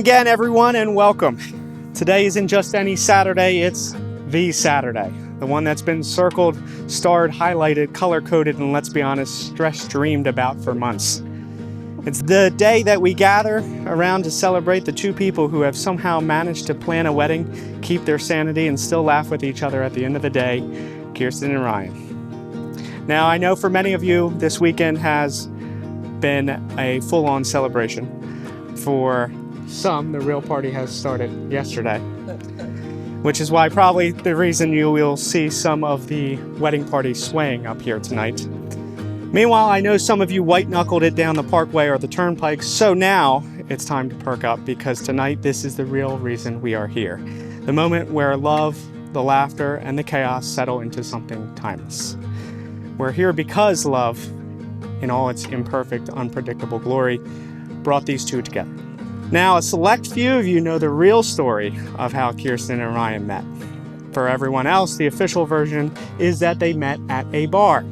again, everyone, and welcome. Today isn't just any Saturday, it's the Saturday. The one that's been circled, starred, highlighted, color-coded, and let's be honest, stress-dreamed about for months. It's the day that we gather around to celebrate the two people who have somehow managed to plan a wedding, keep their sanity, and still laugh with each other at the end of the day, Kyrsten and Ryan. Now, I know for many of you, this weekend has been a full-on celebration. For some, the real party has started yesterday, which is why probably the reason you will see some of the wedding party swaying up here tonight. Meanwhile, I know some of you white-knuckled it down the parkway or the turnpike, so now it's time to perk up because tonight this is the real reason we are here. The moment where love, the laughter, and the chaos settle into something timeless. We're here because love, in all its imperfect, unpredictable glory, brought these two together. Now, a select few of you know the real story of how Kyrsten and Ryan met. For everyone else, the official version is that they met at a bar.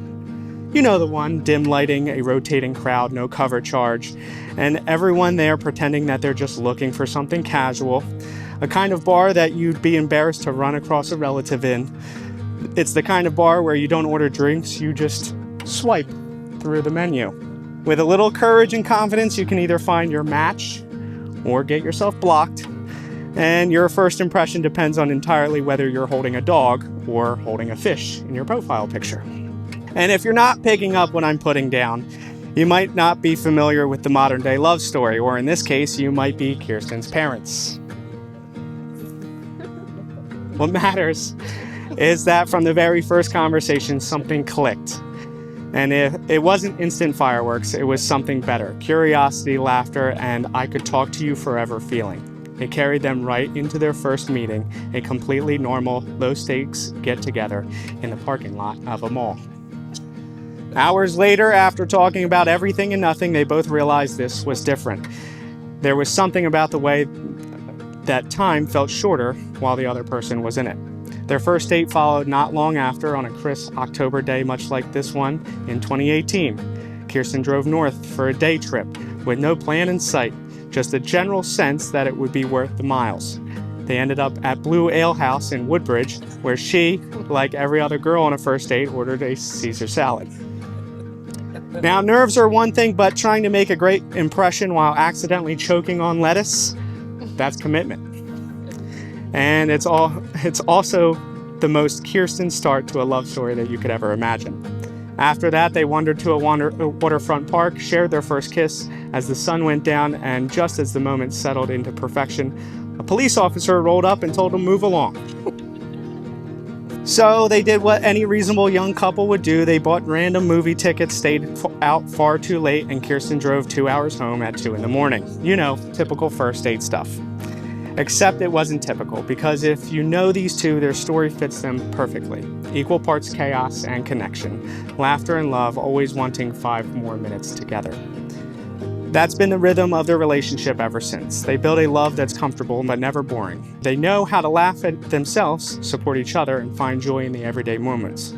You know the one, dim lighting, a rotating crowd, no cover charge, and everyone there pretending that they're just looking for something casual, a kind of bar that you'd be embarrassed to run across a relative in. It's the kind of bar where you don't order drinks, you just swipe through the menu. With a little courage and confidence, you can either find your match or get yourself blocked, and your first impression depends on entirely whether you're holding a dog or holding a fish in your profile picture. And if you're not picking up what I'm putting down, you might not be familiar with the modern day love story, or in this case, you might be Kyrsten's parents. What matters is that from the very first conversation, something clicked. And it wasn't instant fireworks, it was something better. Curiosity, laughter, and I could talk to you forever feeling. It carried them right into their first meeting, a completely normal, low-stakes get-together in the parking lot of a mall. Hours later, after talking about everything and nothing, they both realized this was different. There was something about the way that time felt shorter while the other person was in it. Their first date followed not long after on a crisp October day, much like this one in 2018. Kyrsten drove north for a day trip with no plan in sight, just a general sense that it would be worth the miles. They ended up at Blue Ale House in Woodbridge, where she, like every other girl on a first date, ordered a Caesar salad. Now, nerves are one thing, but trying to make a great impression while accidentally choking on lettuce, that's commitment. And it's also the most Kyrsten start to a love story that you could ever imagine. After that, they wandered to a waterfront park, shared their first kiss as the sun went down, and just as the moment settled into perfection, a police officer rolled up and told them move along. So they did what any reasonable young couple would do. They bought random movie tickets, stayed out far too late, and Kyrsten drove 2 hours home at 2 a.m. You know, typical first date stuff. Except it wasn't typical, because if you know these two, their story fits them perfectly. Equal parts chaos and connection, laughter and love, always wanting 5 more minutes together. That's been the rhythm of their relationship ever since. They build a love that's comfortable but never boring. They know how to laugh at themselves, support each other, and find joy in the everyday moments.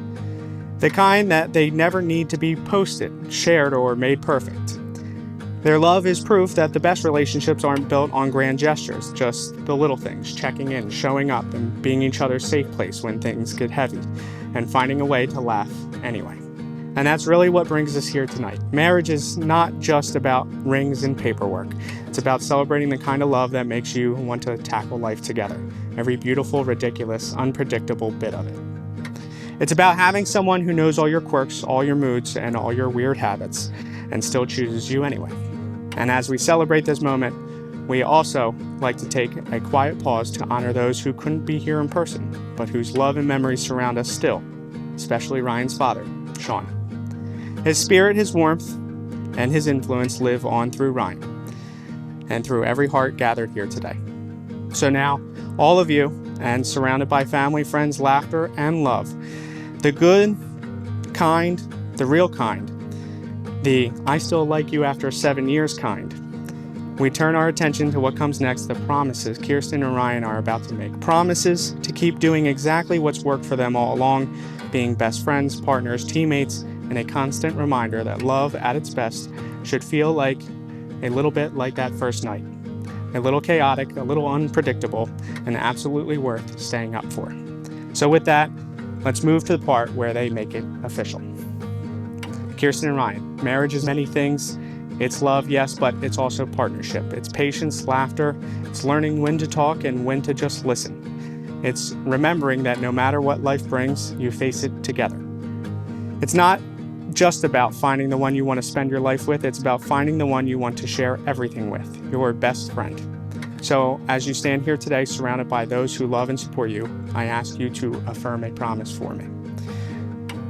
The kind that they never need to be posted, shared, or made perfect. Their love is proof that the best relationships aren't built on grand gestures, just the little things, checking in, showing up, and being each other's safe place when things get heavy, and finding a way to laugh anyway. And that's really what brings us here tonight. Marriage is not just about rings and paperwork. It's about celebrating the kind of love that makes you want to tackle life together. Every beautiful, ridiculous, unpredictable bit of it. It's about having someone who knows all your quirks, all your moods, and all your weird habits, and still chooses you anyway. And as we celebrate this moment, we also like to take a quiet pause to honor those who couldn't be here in person, but whose love and memories surround us still, especially Ryan's father, Sean. His spirit, his warmth, and his influence live on through Ryan and through every heart gathered here today. So now, all of you, and surrounded by family, friends, laughter, and love, the good, kind, the real kind, the I still like you after 7 years kind, we turn our attention to what comes next, the promises Kyrsten and Ryan are about to make. Promises to keep doing exactly what's worked for them all along, being best friends, partners, teammates, and a constant reminder that love at its best should feel like a little bit like that first night. a little chaotic, a little unpredictable, and absolutely worth staying up for. So with that, let's move to the part where they make it official. Kyrsten and Ryan, marriage is many things. It's love, yes, but it's also partnership. It's patience, laughter. It's learning when to talk and when to just listen. It's remembering that no matter what life brings, you face it together. It's not just about finding the one you want to spend your life with. It's about finding the one you want to share everything with, your best friend. So as you stand here today, surrounded by those who love and support you, I ask you to affirm a promise for me.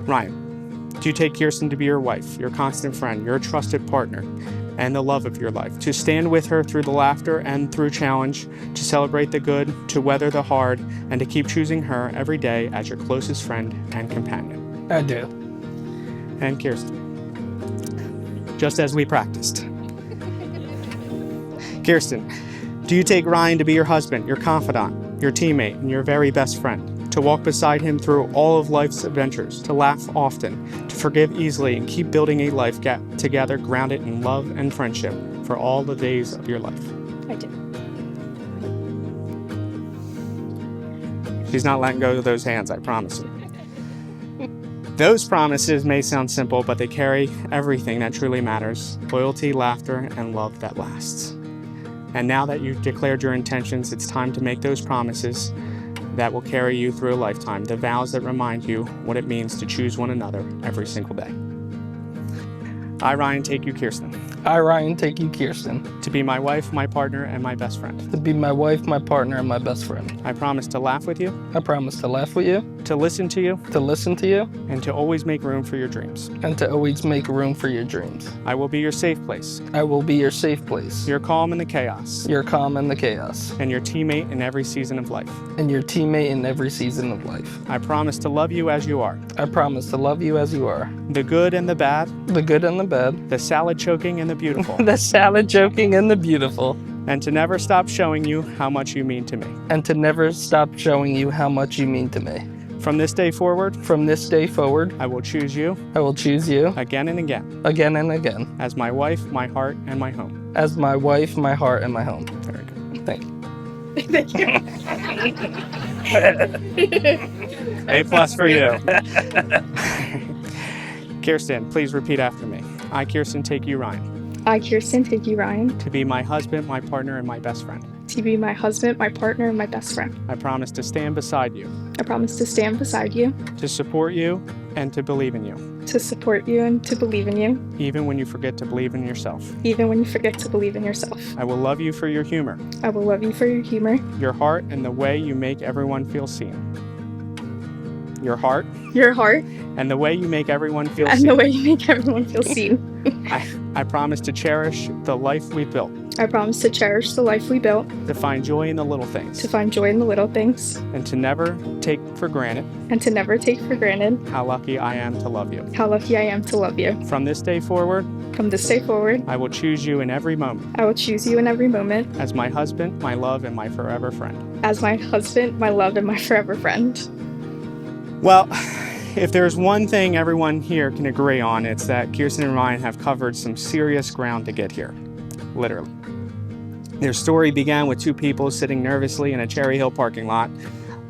Ryan, do you take Kyrsten to be your wife, your constant friend, your trusted partner, and the love of your life, to stand with her through the laughter and through challenge, to celebrate the good, to weather the hard, and to keep choosing her every day as your closest friend and companion? I do. And Kyrsten, just as we practiced. Kyrsten, do you take Ryan to be your husband, your confidant, your teammate, and your very best friend, to walk beside him through all of life's adventures, to laugh often, to forgive easily, and keep building a life together grounded in love and friendship for all the days of your life? I do. She's not letting go of those hands, I promise you. Those promises may sound simple, but they carry everything that truly matters: loyalty, laughter, and love that lasts. And now that you've declared your intentions, it's time to make those promises that will carry you through a lifetime, the vows that remind you what it means to choose one another every single day. I, Ryan, take you, Kyrsten, I, Ryan, take you, Kyrsten, to be my wife, my partner, and my best friend. to be my wife, my partner, and my best friend. I promise to laugh with you, I promise to laugh with you, to listen to you, to listen to you, and to always make room for your dreams. and to always make room for your dreams. I will be your safe place, I will be your safe place, your calm in the chaos, your calm in the chaos, and your teammate in every season of life. and your teammate in every season of life. I promise to love you as you are, I promise to love you as you are, the good and the bad, the good and the bad, the salad choking and the beautiful, the salad joking and the beautiful, and to never stop showing you how much you mean to me. and to never stop showing you how much you mean to me. From this day forward, From this day forward, I will choose you I will choose you again and again again and again as my wife, my heart, and my home. as my wife, my heart, and my home. Very good. Thank you. Thank you. A plus for you. Kyrsten, please repeat after me. I, Kyrsten, take you, Ryan, I, Kyrsten, take you, Ryan, to be my husband, my partner, and my best friend. to be my husband, my partner, and my best friend. I promise to stand beside you, I promise to stand beside you, to support you, and to believe in you, to support you, and to believe in you, even when you forget to believe in yourself. even when you forget to believe in yourself. I will love you for your humor, I will love you for your humor, your heart, and the way you make everyone feel seen. Your heart, your heart, and the way you make everyone feel and seen. the way you make everyone feel seen. I promise to cherish the life we built, I promise to cherish the life we built, to find joy in the little things, to find joy in the little things, and to never take for granted and to never take for granted how lucky I am to love you. how lucky I am to love you. From this day forward, From this day forward, I will choose you in every moment I will choose you in every moment as my husband, my love, and my forever friend. as my husband, my love, and my forever friend. Well, if there's one thing everyone here can agree on, it's that Kyrsten and Ryan have covered some serious ground to get here, literally. Their story began with two people sitting nervously in a Cherry Hill parking lot,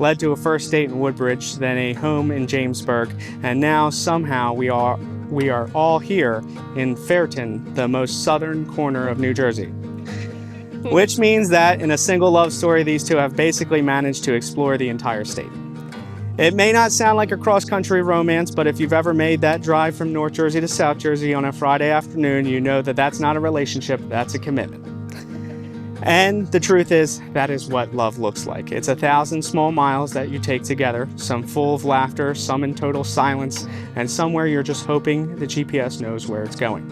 led to a first date in Woodbridge, then a home in Jamesburg, and now somehow we are all here in Fairton, the most southern corner of New Jersey. Which means that in a single love story, these two have basically managed to explore the entire state. It may not sound like a cross-country romance, but if you've ever made that drive from North Jersey to South Jersey on a Friday afternoon, you know that that's not a relationship, that's a commitment. And the truth is, that is what love looks like. It's 1,000 small miles that you take together, some full of laughter, some in total silence, and somewhere you're just hoping the GPS knows where it's going.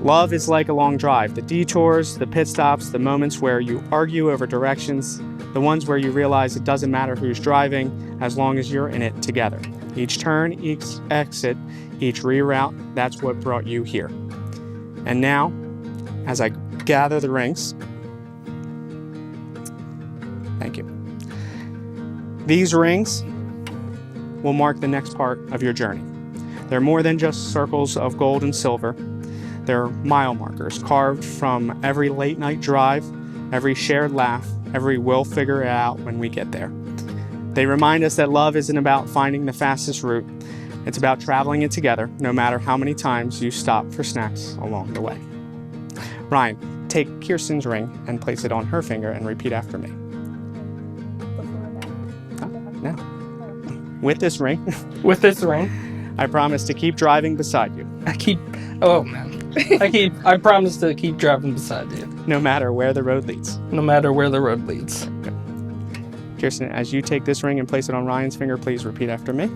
Love is like a long drive. The detours, the pit stops, the moments where you argue over directions, the ones where you realize it doesn't matter who's driving as long as you're in it together. Each turn, each exit, each reroute, that's what brought you here. And now, as I gather the rings, thank you. These rings will mark the next part of your journey. They're more than just circles of gold and silver. They're mile markers carved from every late night drive, every shared laugh, every we'll figure it out when we get there. They remind us that love isn't about finding the fastest route. It's about traveling it together, no matter how many times you stop for snacks along the way. Ryan, take Kyrsten's ring and place it on her finger and repeat after me. No. With this ring, With this ring, I promise to keep driving beside you, I promise to keep driving beside you, no matter where the road leads. no matter where the road leads. Kyrsten, as you take this ring and place it on Ryan's finger, please repeat after me.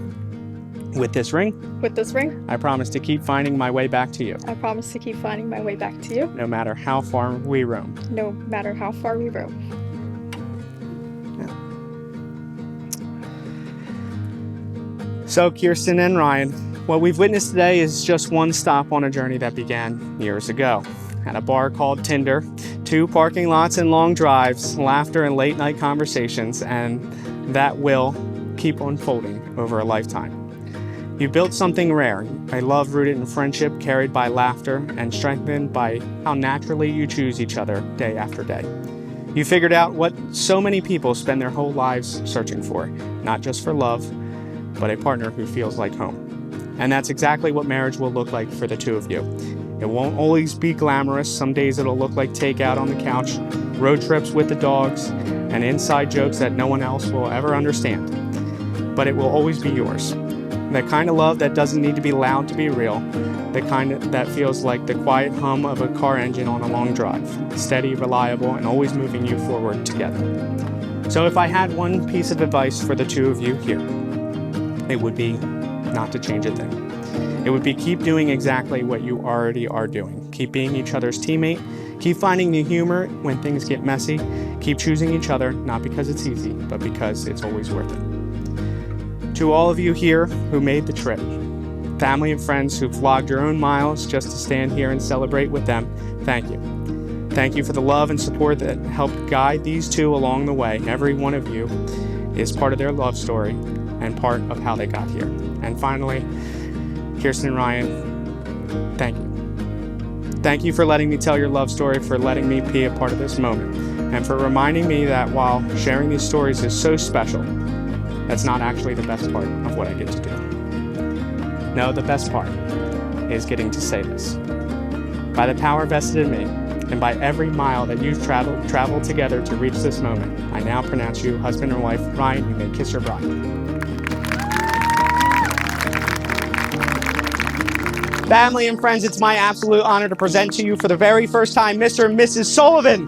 With this ring, I promise to keep finding my way back to you, I promise to keep finding my way back to you, no matter how far we roam. no matter how far we roam. So, Kyrsten and Ryan, what we've witnessed today is just one stop on a journey that began years ago. At a bar called Tinder, 2 parking lots and long drives, laughter and late night conversations, and that will keep unfolding over a lifetime. You built something rare, a love rooted in friendship, carried by laughter, and strengthened by how naturally you choose each other day after day. You figured out what so many people spend their whole lives searching for, not just for love, but a partner who feels like home. And that's exactly what marriage will look like for the 2 of you. It won't always be glamorous. Some days it'll look like takeout on the couch, road trips with the dogs, and inside jokes that no one else will ever understand. But it will always be yours. That kind of love that doesn't need to be loud to be real. The kind that feels like the quiet hum of a car engine on a long drive. Steady, reliable, and always moving you forward together. So if I had one piece of advice for the 2 of you here, it would be not to change a thing. It would be keep doing exactly what you already are doing. Keep being each other's teammate. Keep finding the humor when things get messy. Keep choosing each other, not because it's easy, but because it's always worth it. To all of you here who made the trip, family and friends who've vlogged your own miles just to stand here and celebrate with them, thank you. Thank you for the love and support that helped guide these 2 along the way. Every one of you is part of their love story and part of how they got here. And finally, Kyrsten Ryan, thank you. Thank you for letting me tell your love story, for letting me be a part of this moment, and for reminding me that while sharing these stories is so special, that's not actually the best part of what I get to do. No, the best part is getting to say this. By the power vested in me, and by every mile that you've traveled together to reach this moment, I now pronounce you husband and wife. Ryan, you may kiss your bride. Family and friends, it's my absolute honor to present to you for the very first time, Mr. and Mrs. Sullivan.